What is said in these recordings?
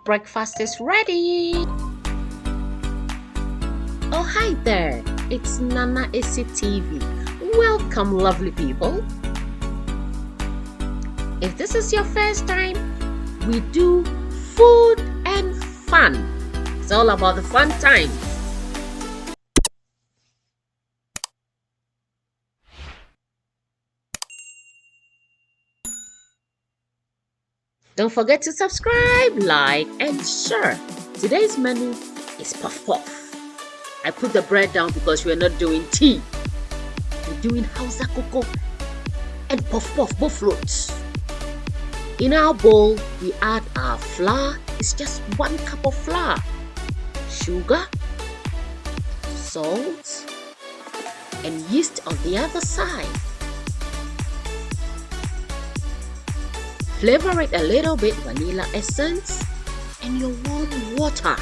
breakfast is ready. Oh, hi there. It's Nana Isi TV. Welcome, lovely people. If this is your first time, we do food and fun. It's all about the fun times. Don't forget to subscribe, like, and share. Today's menu is puff puff. I put the bread down because we're not doing tea. We're doing Hausa cocoa and puff puff, both fruits. In our bowl, we add our flour. It's just 1 cup of flour, sugar, salt, and yeast on the other side. Flavor it a little bit, vanilla essence, and your warm water.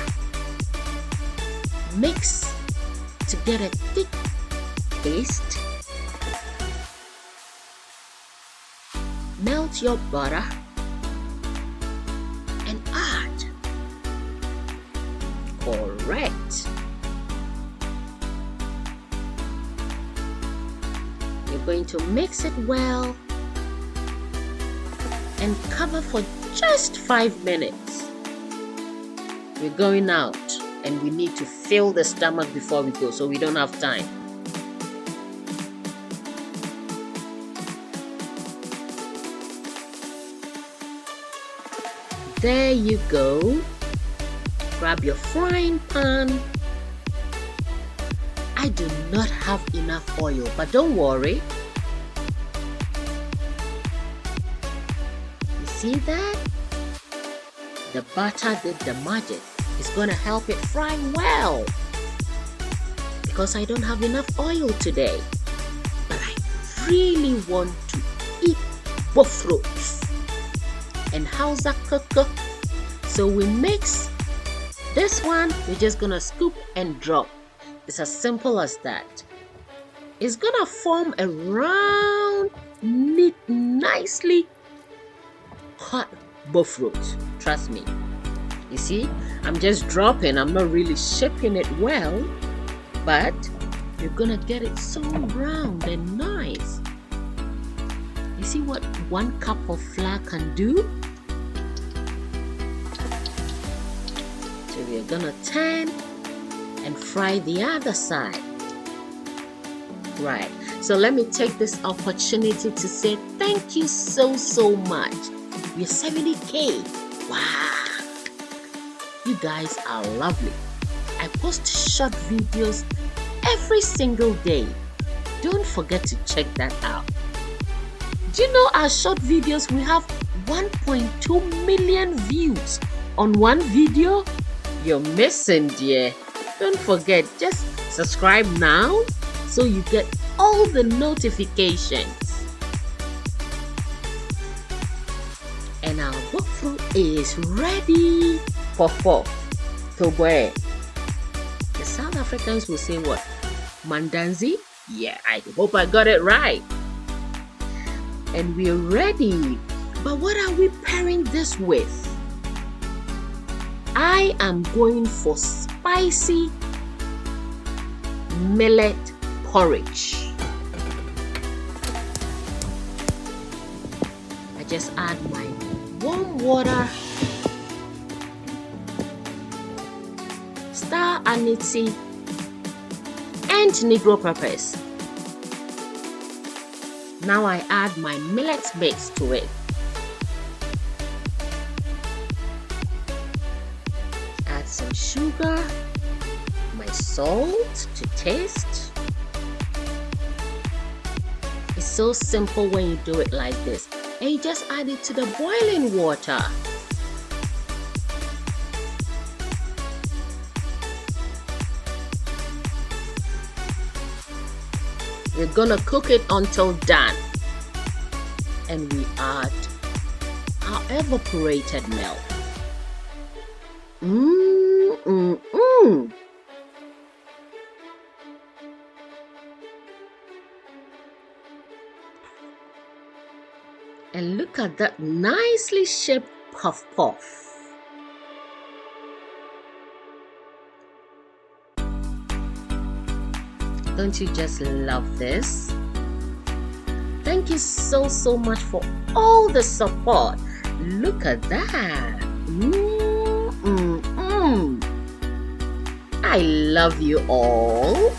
Mix to get a thick paste. Melt your butter and add. Correct. You're going to mix it well and cover for just 5 minutes. We're going out and we need to fill the stomach before we go, so we don't have time. There you go. Grab your frying pan. I do not have enough oil, but don't worry. See that? The butter did the magic. It's gonna help it fry well. Because I don't have enough oil today. But I really want to eat both fruits and Hausa cocoa. So we mix this one. We're just gonna scoop and drop. It's as simple as that. It's gonna form a round, neat, nicely cut both fruits. Trust me. You see, I'm just dropping. I'm not really shaping it well, but you're gonna get it so round and nice. You see what 1 cup of flour can do? So we're gonna turn and fry the other side. Right. So let me take this opportunity to say thank you so much. We're 70K. Wow. You guys are lovely. I post short videos every single day. Don't forget to check that out. Do you know our short videos, we have 1.2 million views on one video? You're missing, dear. Don't forget, just subscribe now so you get all the notifications. And our book fruit is ready. Puff puff. Toboe. The South Africans will say what? Mandanzi? Yeah, I hope I got it right. And we're ready. But what are we pairing this with? I am going for spicy millet porridge. I just add my warm water, star anise, and negro peppers. Now I add my millet mix to it. Add some sugar, my salt to taste. It's so simple when you do it like this. And you just add it to the boiling water. We're gonna cook it until done. And we add our evaporated milk. And look at that nicely shaped puff puff. Don't you just love this? Thank you so much for all the support. Look at that. I love you all.